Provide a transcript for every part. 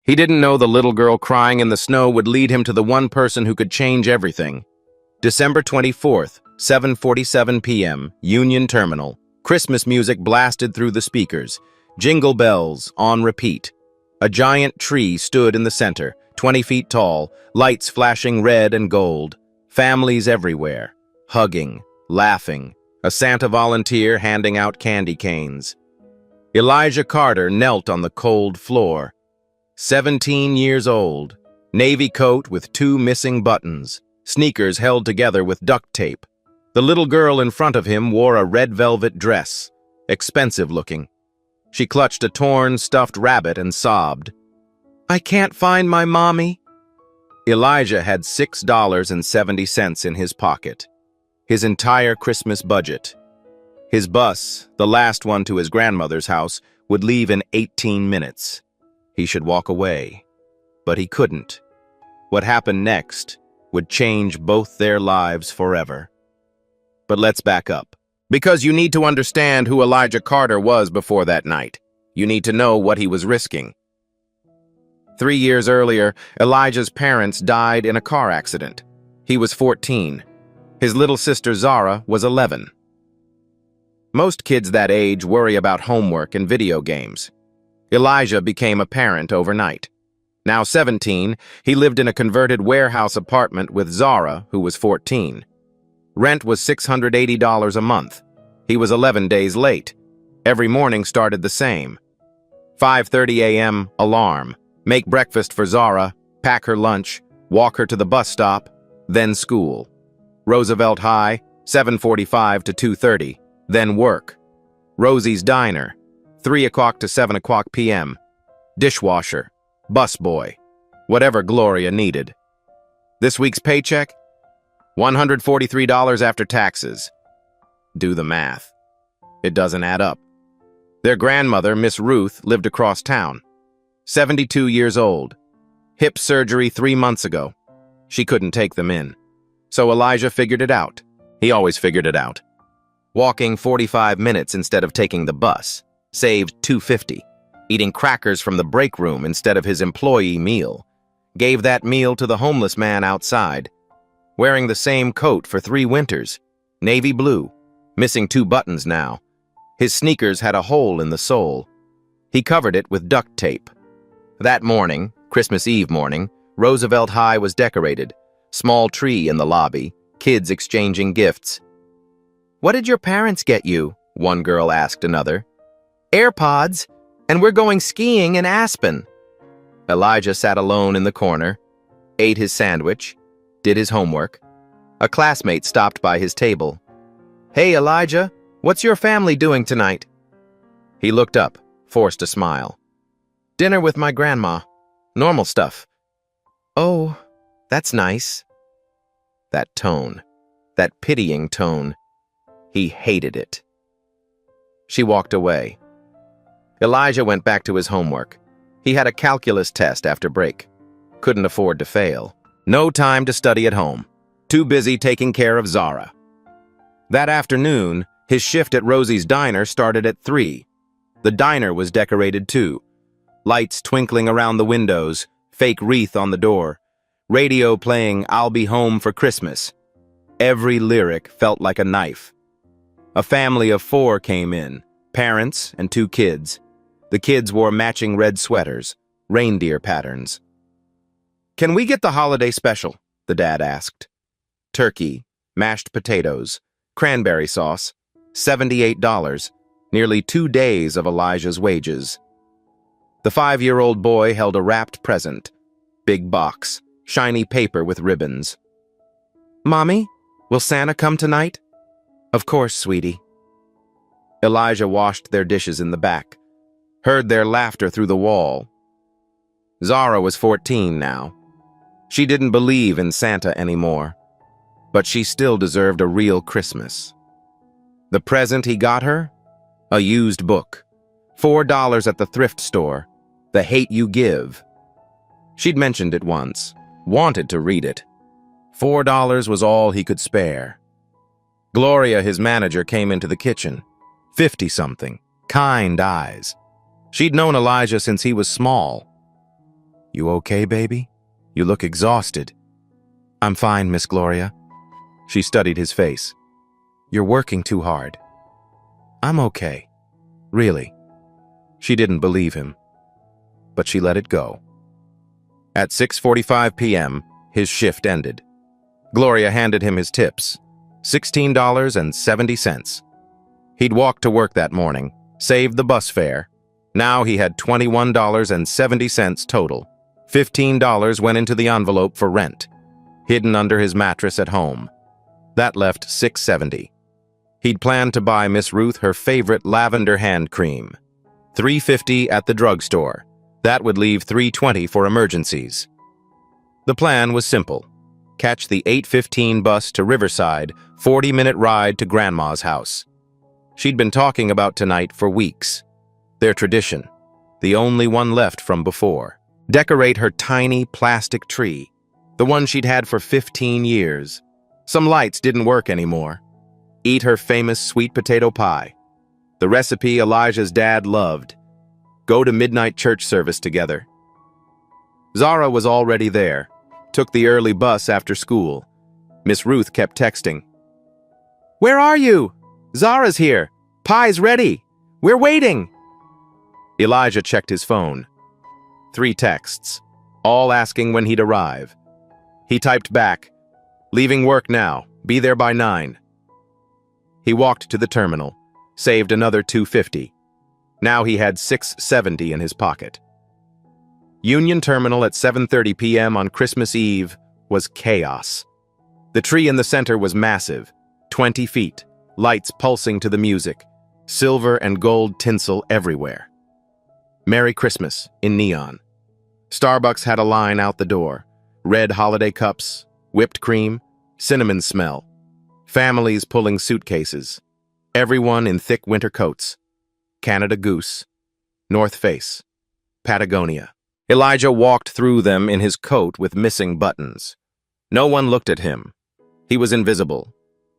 He didn't know the little girl crying in the snow would lead him to the one person who could change everything. December 24th, 7:47 p.m., Union Terminal. Christmas music blasted through the speakers. Jingle bells on repeat. A giant tree stood in the center, 20 feet tall, lights flashing red and gold. Families everywhere, hugging, laughing. A Santa volunteer handing out candy canes. Elijah Carter knelt on the cold floor. 17 years old, navy coat with 2 missing buttons, sneakers held together with duct tape. The little girl in front of him wore a red velvet dress, expensive looking. She clutched a torn, stuffed rabbit and sobbed. "I can't find my mommy." Elijah had $6.70 in his pocket. His entire Christmas budget. His bus, the last one to his grandmother's house, would leave in 18 minutes. He should walk away, but he couldn't. What happened next would change both their lives forever. But let's back up, because you need to understand who Elijah Carter was before that night. You need to know what he was risking. 3 years earlier, Elijah's parents died in a car accident. He was 14. His little sister Zara was 11. Most kids that age worry about homework and video games. Elijah became a parent overnight. Now 17, he lived in a converted warehouse apartment with Zara, who was 14. Rent was $680 a month. He was 11 days late. Every morning started the same. 5:30 a.m. alarm. Make breakfast for Zara, pack her lunch, walk her to the bus stop, then school. Roosevelt High, 7:45 to 2:30, then work. Rosie's Diner, 3 o'clock to 7 o'clock p.m. Dishwasher, busboy, whatever Gloria needed. This week's paycheck? $143 after taxes. Do the math. It doesn't add up. Their grandmother, Miss Ruth, lived across town. 72 years old. Hip surgery 3 months ago. She couldn't take them in. So Elijah figured it out. He always figured it out. Walking 45 minutes instead of taking the bus. Saved $250. Eating crackers from the break room instead of his employee meal. Gave that meal to the homeless man outside. Wearing the same coat for 3 winters. Navy blue. Missing 2 buttons now. His sneakers had a hole in the sole. He covered it with duct tape. That morning, Christmas Eve morning, Roosevelt High was decorated. Small tree in the lobby, kids exchanging gifts. "What did your parents get you?" one girl asked another. "AirPods, and we're going skiing in Aspen." Elijah sat alone in the corner, ate his sandwich, did his homework. A classmate stopped by his table. "Hey, Elijah, what's your family doing tonight?" He looked up, forced a smile. "Dinner with my grandma. Normal stuff." "Oh, that's nice." That tone, that pitying tone, he hated it. She walked away. Elijah went back to his homework. He had a calculus test after break. Couldn't afford to fail. No time to study at home. Too busy taking care of Zara. That afternoon, his shift at Rosie's Diner started at 3. The diner was decorated too. Lights twinkling around the windows, fake wreath on the door. Radio playing "I'll Be Home for Christmas." Every lyric felt like a knife. A family of 4 came in, parents and 2 kids. The kids wore matching red sweaters, reindeer patterns. "Can we get the holiday special?" the dad asked. Turkey, mashed potatoes, cranberry sauce, $78, nearly 2 days of Elijah's wages. The 5-year-old boy held a wrapped present, big box, shiny paper with ribbons. "Mommy, will Santa come tonight?" "Of course, sweetie." Elijah washed their dishes in the back, heard their laughter through the wall. Zara was 14 now. She didn't believe in Santa anymore, but she still deserved a real Christmas. The present he got her? A used book. $4 at the thrift store. The Hate You Give. She'd mentioned it once, wanted to read it. $4 was all he could spare. Gloria, his manager, came into the kitchen. 50-something, kind eyes. She'd known Elijah since he was small. You okay, baby? You look exhausted. I'm fine, Miss Gloria. She studied his face. You're working too hard. I'm okay. Really. She didn't believe him, but she let it go. At 6:45 p.m., his shift ended. Gloria handed him his tips, $16.70. He'd walked to work that morning, saved the bus fare. Now he had $21.70 total. $15 went into the envelope for rent, hidden under his mattress at home. That left $6.70. He'd planned to buy Miss Ruth her favorite lavender hand cream. $3.50 at the drugstore. That would leave $3.20 for emergencies. The plan was simple. Catch the 8:15 bus to Riverside, 40-minute ride to Grandma's house. She'd been talking about tonight for weeks. Their tradition, the only one left from before. Decorate her tiny plastic tree, the one she'd had for 15 years. Some lights didn't work anymore. Eat her famous sweet potato pie, the recipe Elijah's dad loved. Go to midnight church service together. Zara was already there, took the early bus after school. Miss Ruth kept texting. Where are you? Zara's here. Pie's ready. We're waiting. Elijah checked his phone. 3 texts, all asking when he'd arrive. He typed back, leaving work now, be there by 9. He walked to the terminal, saved another $2.50. Now he had $6.70 in his pocket. Union Terminal at 7:30 p.m. on Christmas Eve was chaos. The tree in the center was massive, 20 feet, lights pulsing to the music, silver and gold tinsel everywhere. Merry Christmas in neon. Starbucks had a line out the door, red holiday cups, whipped cream, cinnamon smell. Families pulling suitcases. Everyone in thick winter coats. Canada Goose, North Face, Patagonia. Elijah walked through them in his coat with missing buttons. No one looked at him. He was invisible.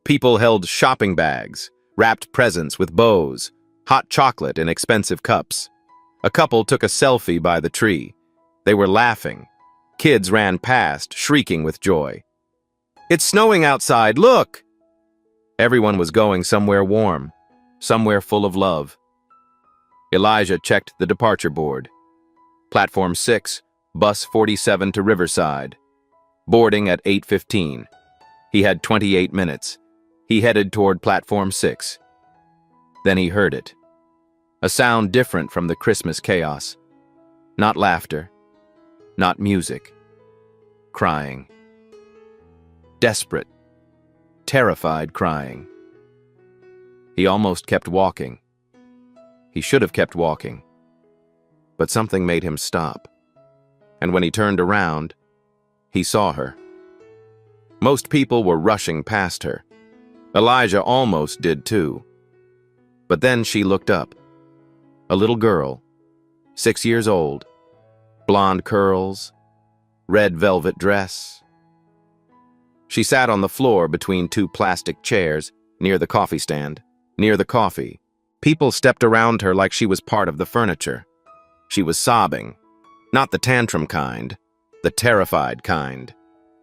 People held shopping bags, wrapped presents with bows, hot chocolate in expensive cups. A couple took a selfie by the tree. They were laughing. Kids ran past, shrieking with joy. It's snowing outside, look! Everyone was going somewhere warm, somewhere full of love. Elijah checked the departure board. Platform 6, bus 47 to Riverside. Boarding at 8:15. He had 28 minutes. He headed toward Platform 6. Then he heard it. A sound different from the Christmas chaos. Not laughter. Not music. Crying. Desperate. Terrified crying. He almost kept walking. He should have kept walking. But something made him stop. And when he turned around, he saw her. Most people were rushing past her. Elijah almost did too. But then she looked up. A little girl, 6 years old, blonde curls, red velvet dress. She sat on the floor between 2 plastic chairs near the coffee stand. Near the coffee, people stepped around her like she was part of the furniture. She was sobbing, not the tantrum kind, the terrified kind.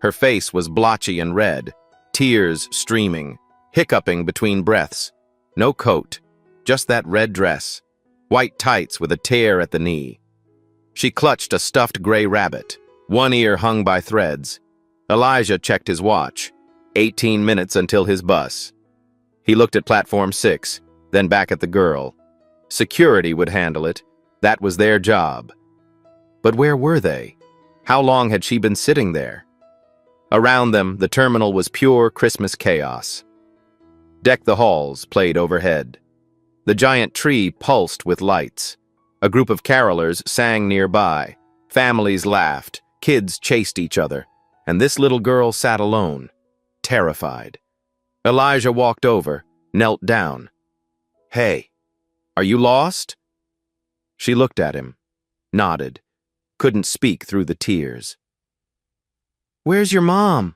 Her face was blotchy and red, tears streaming, hiccuping between breaths. No coat, just that red dress, white tights with a tear at the knee. She clutched a stuffed gray rabbit, one ear hung by threads. Elijah checked his watch. 18 minutes until his bus. He looked at Platform 6, then back at the girl. Security would handle it. That was their job. But where were they? How long had she been sitting there? Around them, the terminal was pure Christmas chaos. Deck the Halls played overhead. The giant tree pulsed with lights. A group of carolers sang nearby. Families laughed. Kids chased each other. And this little girl sat alone, terrified. Elijah walked over, knelt down. Hey, are you lost? She looked at him, nodded, couldn't speak through the tears. Where's your mom?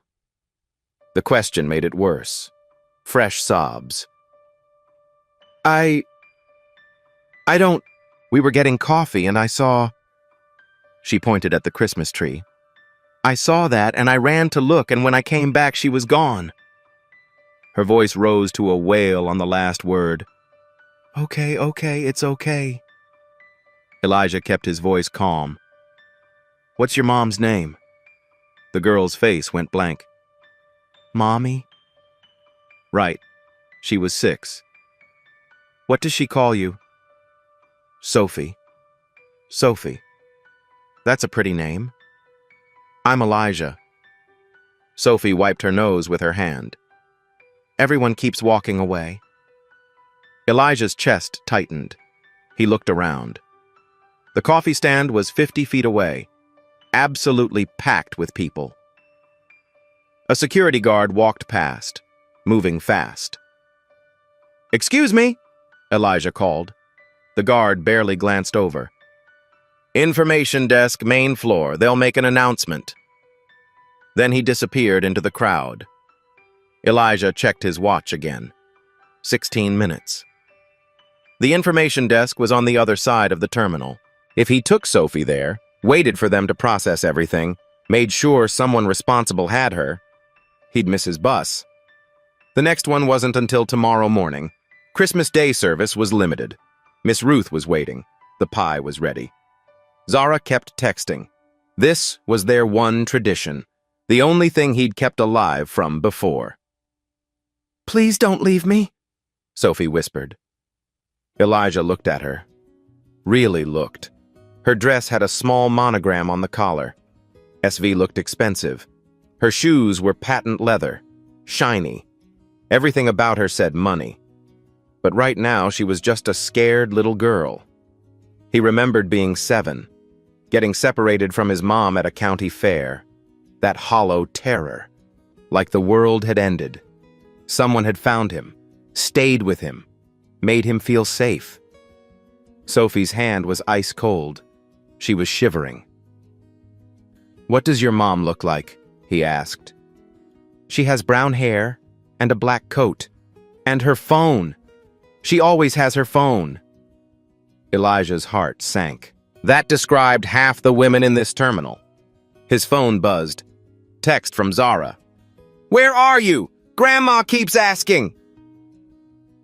The question made it worse. Fresh sobs. I don't... We were getting coffee and I saw... She pointed at the Christmas tree. "I saw that and I ran to look, and when I came back she was gone." Her voice rose to a wail on the last word. Okay, it's okay." Elijah kept his voice calm. "What's your mom's name?" The girl's face went blank. "Mommy?" "Right. She was 6. What does she call you?" "Sophie." "Sophie. That's a pretty name." "I'm Elijah." Sophie wiped her nose with her hand. "Everyone keeps walking away." Elijah's chest tightened. He looked around. The coffee stand was 50 feet away, absolutely packed with people. A security guard walked past, moving fast. "Excuse me," Elijah called. The guard barely glanced over. "Information desk, main floor. They'll make an announcement." Then he disappeared into the crowd. Elijah checked his watch again. 16 minutes. The information desk was on the other side of the terminal. If he took Sophie there, waited for them to process everything, made sure someone responsible had her, he'd miss his bus. The next one wasn't until tomorrow morning. Christmas Day service was limited. Miss Ruth was waiting. The pie was ready. Zara kept texting. This was their one tradition, the only thing he'd kept alive from before. "Please don't leave me," Sophie whispered. Elijah looked at her. Really looked. Her dress had a small monogram on the collar. SV looked expensive. Her shoes were patent leather, shiny. Everything about her said money. But right now she was just a scared little girl. He remembered being 7, getting separated from his mom at a county fair. That hollow terror, like the world had ended. Someone had found him, stayed with him, made him feel safe. Sophie's hand was ice cold. She was shivering. "What does your mom look like?" he asked. "She has brown hair and a black coat. And her phone. She always has her phone." Elijah's heart sank. That described half the women in this terminal. His phone buzzed. Text from Zara. "Where are you? Grandma keeps asking."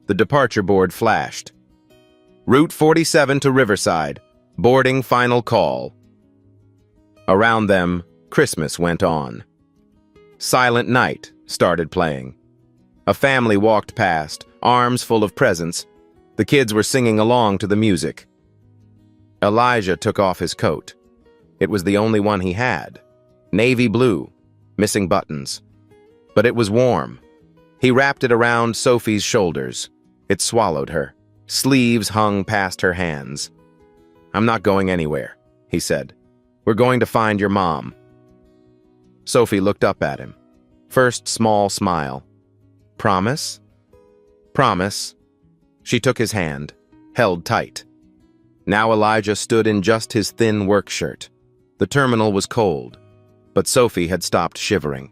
The departure board flashed. Route 47 to Riverside. Boarding final call. Around them, Christmas went on. Silent Night started playing. A family walked past, arms full of presents. The kids were singing along to the music. Elijah took off his coat. It was the only one he had. Navy blue, missing buttons. But it was warm. He wrapped it around Sophie's shoulders. It swallowed her. Sleeves hung past her hands. "I'm not going anywhere," he said. "We're going to find your mom." Sophie looked up at him. First small smile. "Promise?" "Promise." She took his hand, held tight. Now Elijah stood in just his thin work shirt. The terminal was cold, but Sophie had stopped shivering.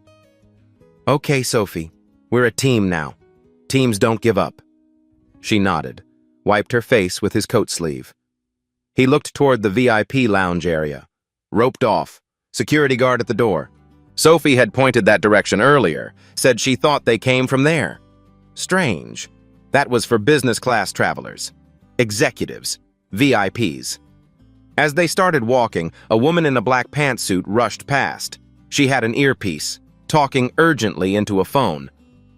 "Okay, Sophie, we're a team now. Teams don't give up." She nodded, wiped her face with his coat sleeve. He looked toward the VIP lounge area. Roped off, security guard at the door. Sophie had pointed that direction earlier, said she thought they came from there. Strange. That was for business class travelers. Executives. VIPs. As they started walking, a woman in a black pantsuit rushed past. She had an earpiece, talking urgently into a phone.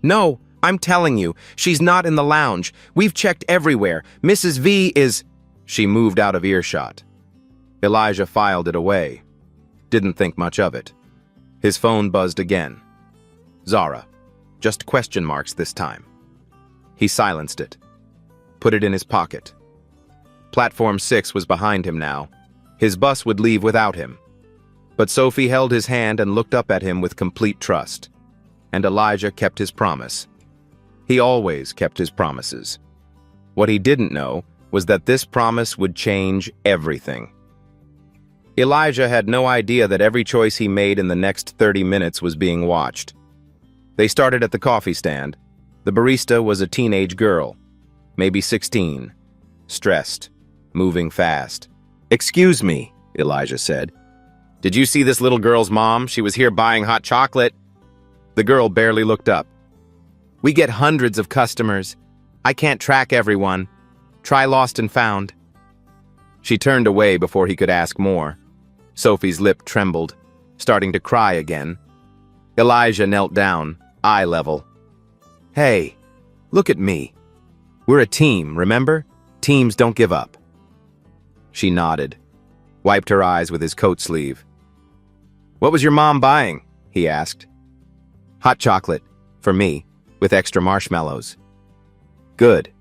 "No, I'm telling you, she's not in the lounge. We've checked everywhere. Mrs. V is..." She moved out of earshot. Elijah filed it away. Didn't think much of it. His phone buzzed again. Zara. Just question marks this time. He silenced it. Put it in his pocket. Platform 6 was behind him now. His bus would leave without him. But Sophie held his hand and looked up at him with complete trust. And Elijah kept his promise. He always kept his promises. What he didn't know was that this promise would change everything. Elijah had no idea that every choice he made in the next 30 minutes was being watched. They started at the coffee stand. The barista was a teenage girl, maybe 16, stressed, moving fast. "Excuse me," Elijah said. Did you see this little girl's mom? She was here buying hot chocolate. The girl barely looked up. We get hundreds of customers. I can't track everyone. Try lost and found. She turned away before he could ask more. Sophie's lip trembled, starting to cry again. Elijah knelt down, eye level. Hey, look at me. We're a team, remember? Teams don't give up. She nodded, wiped her eyes with his coat sleeve. What was your mom buying? He asked. Hot chocolate, for me, with extra marshmallows. Good.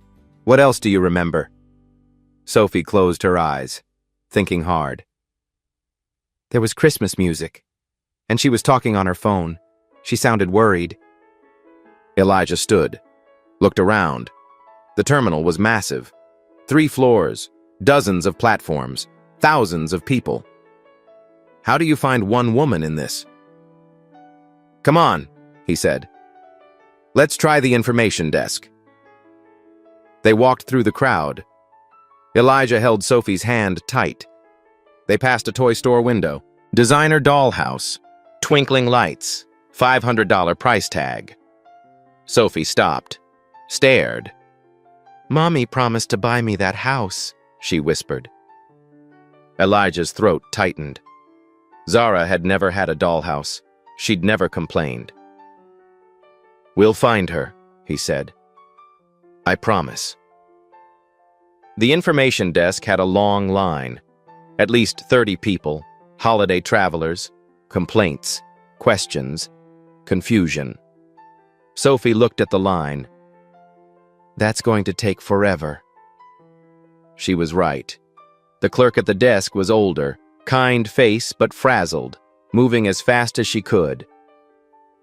What else do you remember? Sophie closed her eyes, thinking hard. There was Christmas music, and she was talking on her phone. She sounded worried. Elijah stood, looked around. The terminal was massive. 3 floors, dozens of platforms, thousands of people. How do you find one woman in this? Come on, he said. Let's try the information desk. They walked through the crowd. Elijah held Sophie's hand tight. They passed a toy store window. Designer dollhouse. Twinkling lights. $500 price tag. Sophie stopped. Stared. Mommy promised to buy me that house, she whispered. Elijah's throat tightened. Zara had never had a dollhouse. She'd never complained. We'll find her, he said. I promise. The information desk had a long line. At least 30 people, holiday travelers, complaints, questions, confusion. Sophie looked at the line. That's going to take forever. She was right. The clerk at the desk was older, kind face but frazzled, moving as fast as she could.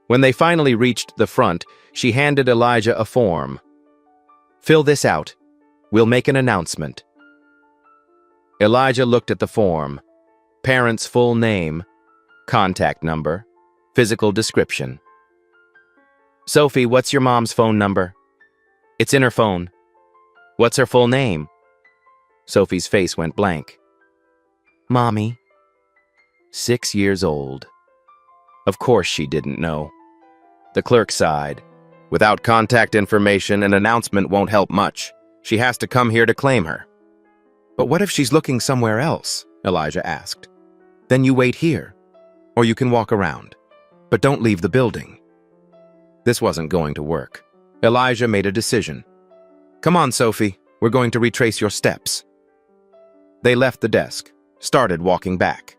When they finally reached the front, she handed Elijah a form. Fill this out. We'll make an announcement. Elijah looked at the form. Parent's full name, contact number, physical description. Sophie, what's your mom's phone number? It's in her phone. What's her full name? Sophie's face went blank. Mommy. 6 years old. Of course she didn't know. The clerk sighed. Without contact information, an announcement won't help much. She has to come here to claim her. But what if she's looking somewhere else? Elijah asked. Then you wait here, or you can walk around. But don't leave the building. This wasn't going to work. Elijah made a decision. Come on, Sophie, we're going to retrace your steps. They left the desk, started walking back.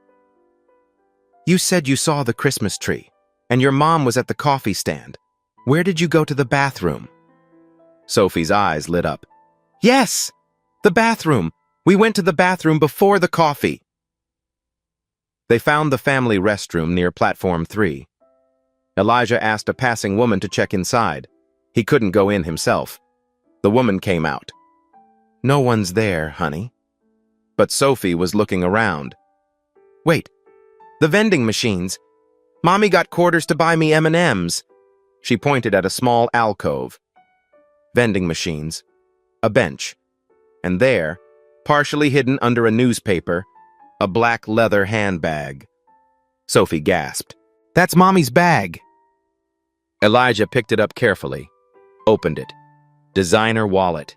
You said you saw the Christmas tree, and your mom was at the coffee stand. Where did you go to the bathroom? Sophie's eyes lit up. Yes, the bathroom. We went to the bathroom before the coffee. They found the family restroom near platform 3. Elijah asked a passing woman to check inside. He couldn't go in himself. The woman came out. No one's there, honey. But Sophie was looking around. Wait, the vending machines. Mommy got quarters to buy me M&Ms. She pointed at a small alcove. Vending machines. A bench. And there, partially hidden under a newspaper, a black leather handbag. Sophie gasped. That's Mommy's bag. Elijah picked it up carefully, opened it. Designer wallet.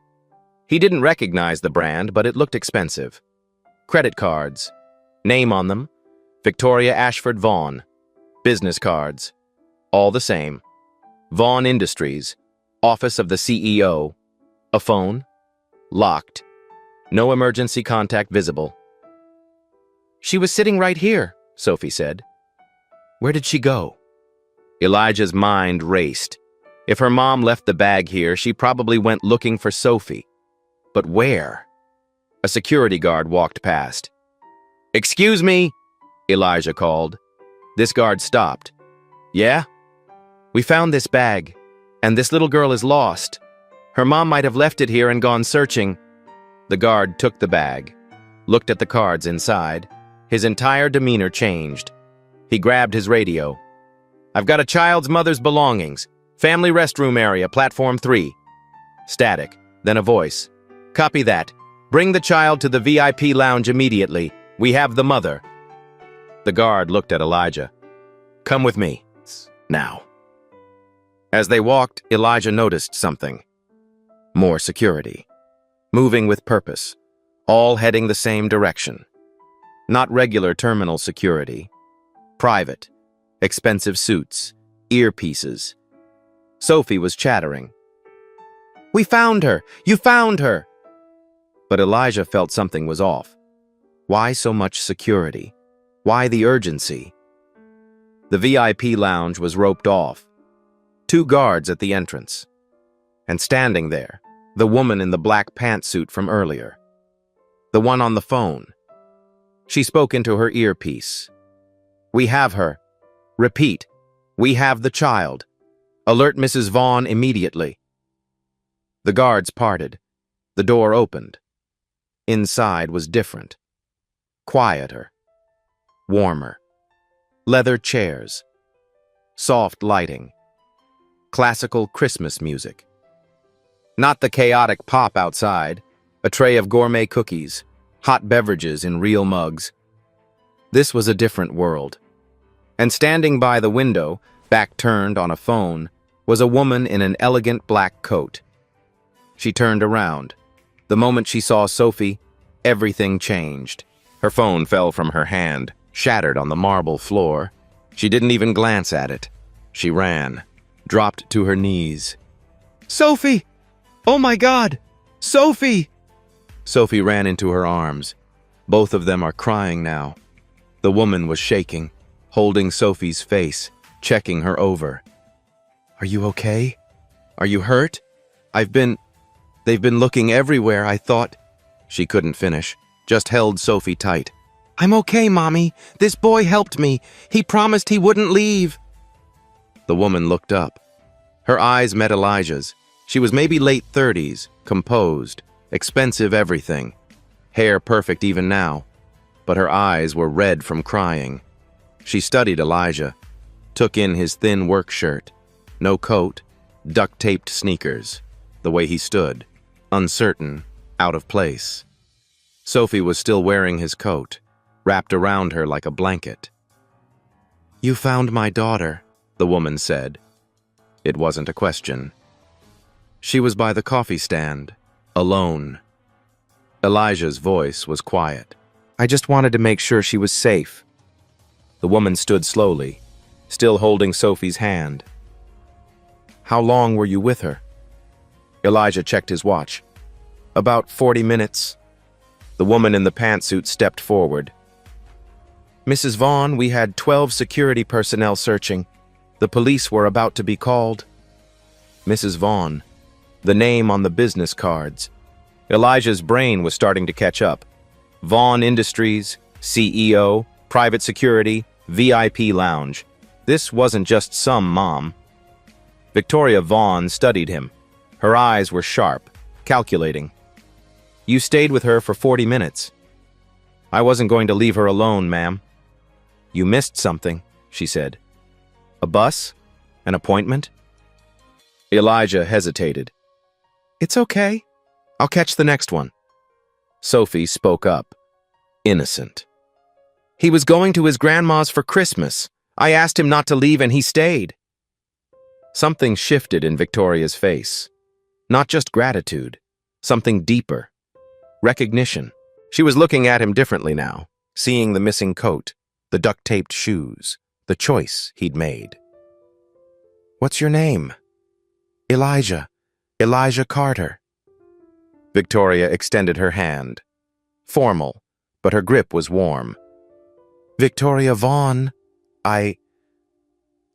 He didn't recognize the brand, but it looked expensive. Credit cards. Name on them, Victoria Ashford Vaughn. Business cards. All the same. Vaughn Industries. Office of the CEO. A phone. Locked. No emergency contact visible. She was sitting right here, Sophie said. Where did she go? Elijah's mind raced. If her mom left the bag here, she probably went looking for Sophie. But where? A security guard walked past. Excuse me, Elijah called. This guard stopped. Yeah? We found this bag, and this little girl is lost. Her mom might have left it here and gone searching. The guard took the bag, looked at the cards inside. His entire demeanor changed. He grabbed his radio. I've got a child's mother's belongings. Family restroom area, platform 3. Static, then a voice. Copy that. Bring the child to the VIP lounge immediately. We have the mother. The guard looked at Elijah. "Come with me. Now." As they walked, Elijah noticed something. More security. Moving with purpose. All heading the same direction. Not regular terminal security. Private. Expensive suits. Earpieces. Sophie was chattering. "We found her! You found her!" But Elijah felt something was off. Why so much security? Why the urgency? The VIP lounge was roped off. 2 guards at the entrance. And standing there, the woman in the black pantsuit from earlier. The one on the phone. She spoke into her earpiece. "We have her. Repeat, we have the child. Alert Mrs. Vaughn immediately." The guards parted. The door opened. Inside was different. Quieter. Warmer. Leather chairs. Soft lighting. Classical Christmas music. Not the chaotic pop outside. A tray of gourmet cookies. Hot beverages in real mugs. This was a different world. And standing by the window, back turned on a phone, was a woman in an elegant black coat. She turned around. The moment she saw Sophie, everything changed. Her phone fell from her hand, shattered on the marble floor. She didn't even glance at it. She ran, dropped to her knees. "Sophie! Oh my God! Sophie!" Sophie ran into her arms. Both of them are crying now. The woman was shaking, holding Sophie's face, checking her over. "Are you okay? Are you hurt? They've been looking everywhere, I thought." She couldn't finish, just held Sophie tight. "I'm okay, Mommy. This boy helped me. He promised he wouldn't leave." The woman looked up. Her eyes met Elijah's. She was maybe late 30s, composed, expensive everything. Hair perfect even now, but her eyes were red from crying. She studied Elijah, took in his thin work shirt, no coat, duct-taped sneakers, the way he stood, uncertain, out of place. Sophie was still wearing his coat, wrapped around her like a blanket. "You found my daughter," the woman said. It wasn't a question. She was by the coffee stand, alone. Elijah's voice was quiet. "I just wanted to make sure she was safe." The woman stood slowly, still holding Sophie's hand. "How long were you with her?" Elijah checked his watch. "About 40 minutes. The woman in the pantsuit stepped forward. "Mrs. Vaughn, we had 12 security personnel searching. The police were about to be called." Mrs. Vaughn, the name on the business cards. Elijah's brain was starting to catch up. Vaughn Industries, CEO, private security, VIP lounge. This wasn't just some mom. Victoria Vaughn studied him. Her eyes were sharp, calculating. "You stayed with her for 40 minutes. I wasn't going to leave her alone, ma'am." "You missed something," she said. "A bus? An appointment?" Elijah hesitated. "It's okay. I'll catch the next one." Sophie spoke up, innocent. "He was going to his grandma's for Christmas. I asked him not to leave and he stayed." Something shifted in Victoria's face. Not just gratitude, something deeper. Recognition. She was looking at him differently now, seeing the missing coat, the duct-taped shoes, the choice he'd made. "What's your name?" "Elijah. Elijah Carter." Victoria extended her hand. Formal, but her grip was warm. "Victoria Vaughn, I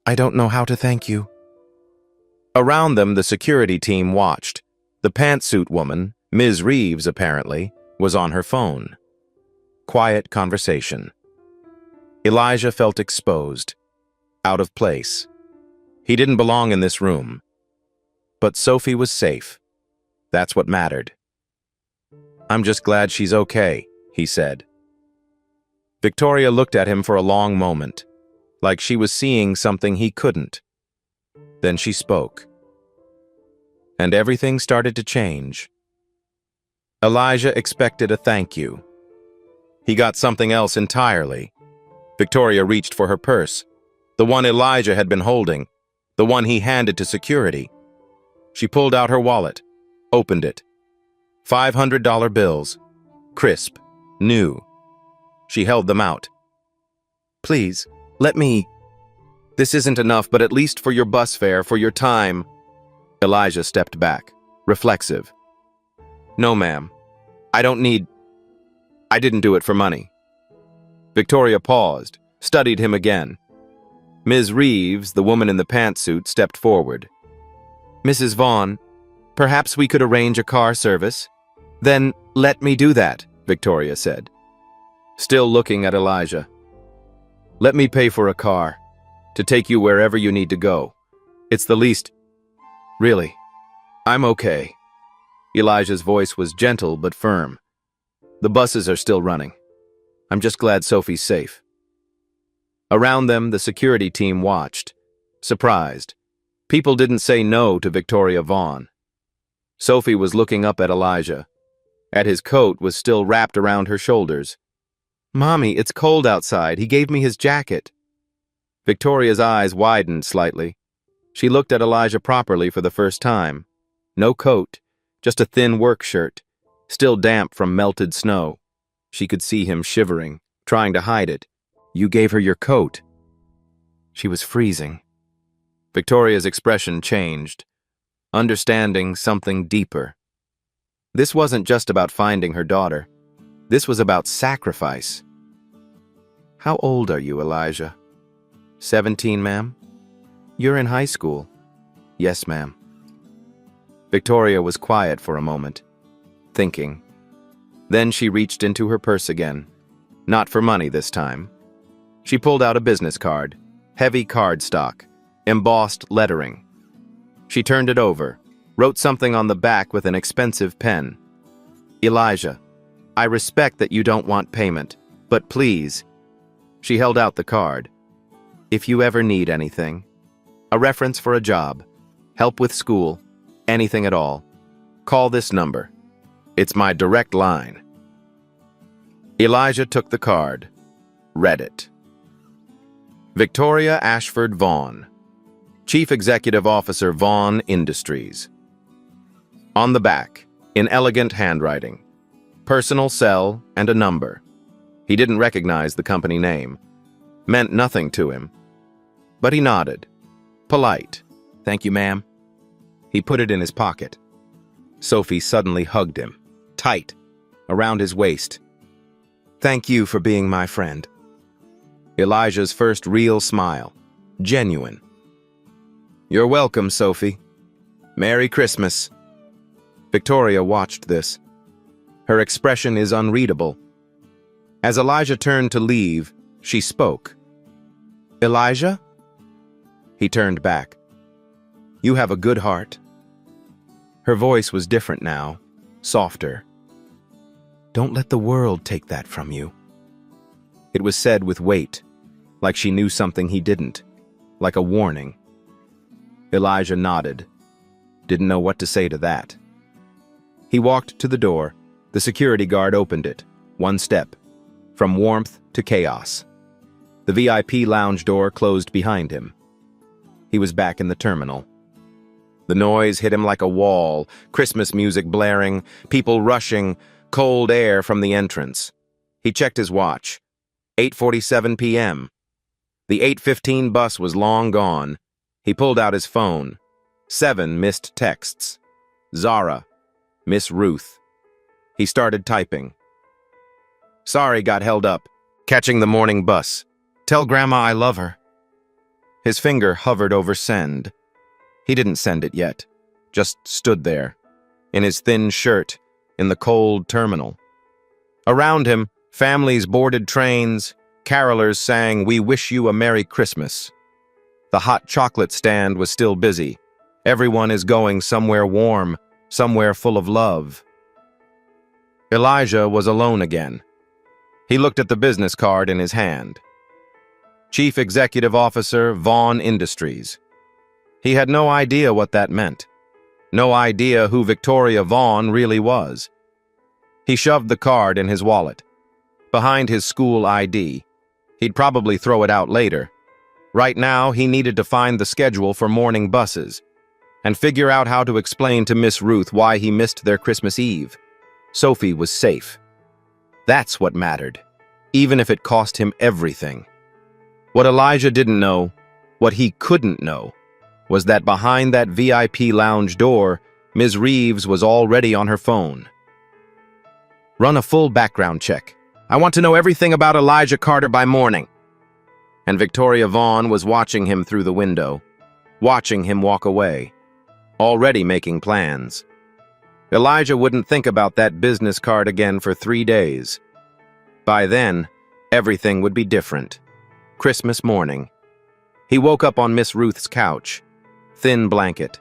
don't know how to thank you." Around them, the security team watched. The pantsuit woman, Ms. Reeves apparently, was on her phone. Quiet conversation. Elijah felt exposed, out of place. He didn't belong in this room. But Sophie was safe. That's what mattered. "I'm just glad she's okay," he said. Victoria looked at him for a long moment, like she was seeing something he couldn't. Then she spoke. And everything started to change. Elijah expected a thank you. He got something else entirely. Victoria reached for her purse, the one Elijah had been holding, the one he handed to security. She pulled out her wallet, opened it. $500 bills, crisp, new. She held them out. Please, let me. This isn't enough, but at least for your bus fare, for your time. Elijah stepped back, reflexive. No, ma'am. I didn't do it for money. Victoria paused, studied him again. Ms. Reeves, the woman in the pantsuit, stepped forward. Mrs. Vaughn, perhaps we could arrange a car service? Then let me do that, Victoria said, still looking at Elijah. Let me pay for a car, to take you wherever you need to go. It's the least. Really, I'm okay. Elijah's voice was gentle but firm. The buses are still running. I'm just glad Sophie's safe. Around them, the security team watched, surprised. People didn't say no to Victoria Vaughn. Sophie was looking up at Elijah. His coat was still wrapped around her shoulders. Mommy, it's cold outside. He gave me his jacket. Victoria's eyes widened slightly. She looked at Elijah properly for the first time. No coat, just a thin work shirt, still damp from melted snow. She could see him shivering, trying to hide it. You gave her your coat. She was freezing. Victoria's expression changed, understanding something deeper. This wasn't just about finding her daughter. This was about sacrifice. How old are you, Elijah? 17, ma'am? You're in high school. Yes, ma'am. Victoria was quiet for a moment, thinking. Then she reached into her purse again. Not for money this time. She pulled out a business card, heavy cardstock, embossed lettering. She turned it over, wrote something on the back with an expensive pen. Elijah, I respect that you don't want payment, but please. She held out the card. If you ever need anything, a reference for a job, help with school, anything at all, call this number. It's my direct line. Elijah took the card, read it. Victoria Ashford Vaughn, Chief Executive Officer, Vaughn Industries. On the back, in elegant handwriting, personal cell and a number. He didn't recognize the company name. Meant nothing to him. But he nodded. Polite. Thank you, ma'am. He put it in his pocket. Sophie suddenly hugged him, tight, around his waist. Thank you for being my friend. Elijah's first real smile. Genuine. You're welcome, Sophie. Merry Christmas. Victoria watched this. Her expression is unreadable. As Elijah turned to leave, she spoke. Elijah? He turned back. You have a good heart. Her voice was different now, softer. Don't let the world take that from you. It was said with weight, like she knew something he didn't, like a warning. Elijah nodded, didn't know what to say to that. He walked to the door. The security guard opened it, one step, from warmth to chaos. The VIP lounge door closed behind him. He was back in the terminal. The noise hit him like a wall, Christmas music blaring, people rushing, cold air from the entrance. He checked his watch. 8:47 p.m. The 8:15 bus was long gone. He pulled out his phone. 7 missed texts. Zara. Miss Ruth. He started typing. Sorry, got held up. Catching the morning bus. Tell Grandma I love her. His finger hovered over send. He didn't send it yet. Just stood there. In his thin shirt. In the cold terminal. Around him, families boarded trains. Carolers sang, We Wish You a Merry Christmas. The hot chocolate stand was still busy. Everyone is going somewhere warm, somewhere full of love. Elijah was alone again. He looked at the business card in his hand. Chief Executive Officer, Vaughn Industries. He had no idea what that meant. No idea who Victoria Vaughn really was. He shoved the card in his wallet, behind his school ID. He'd probably throw it out later. Right now, he needed to find the schedule for morning buses and figure out how to explain to Miss Ruth why he missed their Christmas Eve. Sophie was safe. That's what mattered, even if it cost him everything. What Elijah didn't know, what he couldn't know, was that behind that VIP lounge door, Ms. Reeves was already on her phone. Run a full background check. I want to know everything about Elijah Carter by morning. And Victoria Vaughn was watching him through the window, watching him walk away, already making plans. Elijah wouldn't think about that business card again for 3 days. By then, everything would be different. Christmas morning. He woke up on Miss Ruth's couch. Thin blanket.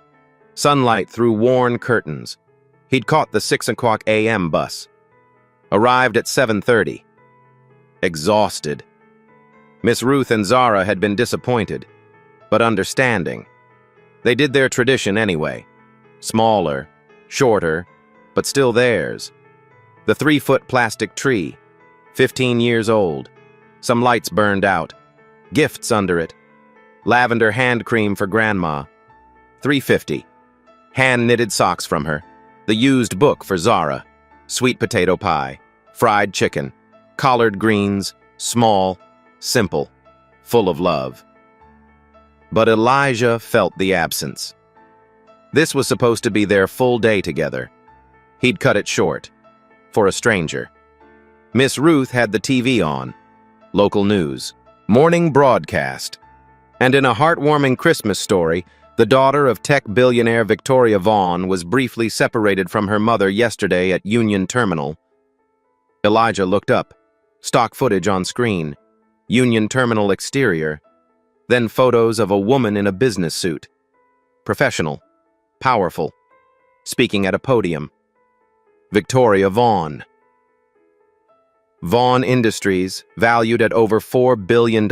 Sunlight through worn curtains. He'd caught the 6 o'clock a.m. bus. Arrived at 7:30. Exhausted. Miss Ruth and Zara had been disappointed, but understanding. They did their tradition anyway. Smaller, shorter, but still theirs. The 3-foot plastic tree, 15 years old. Some lights burned out. Gifts under it. Lavender hand cream for Grandma. $3.50. Hand-knitted socks from her. The used book for Zara. Sweet potato pie. Fried chicken. Collard greens. Small. Simple. Full of love. But Elijah felt the absence. This was supposed to be their full day together. He'd cut it short. For a stranger. Miss Ruth had the TV on. Local news. Morning broadcast. And in a heartwarming Christmas story, the daughter of tech billionaire Victoria Vaughn was briefly separated from her mother yesterday at Union Terminal. Elijah looked up. Stock footage on screen. Union Terminal exterior. Then photos of a woman in a business suit. Professional. Powerful. Speaking at a podium. Victoria Vaughn. Vaughn Industries, valued at over $4 billion,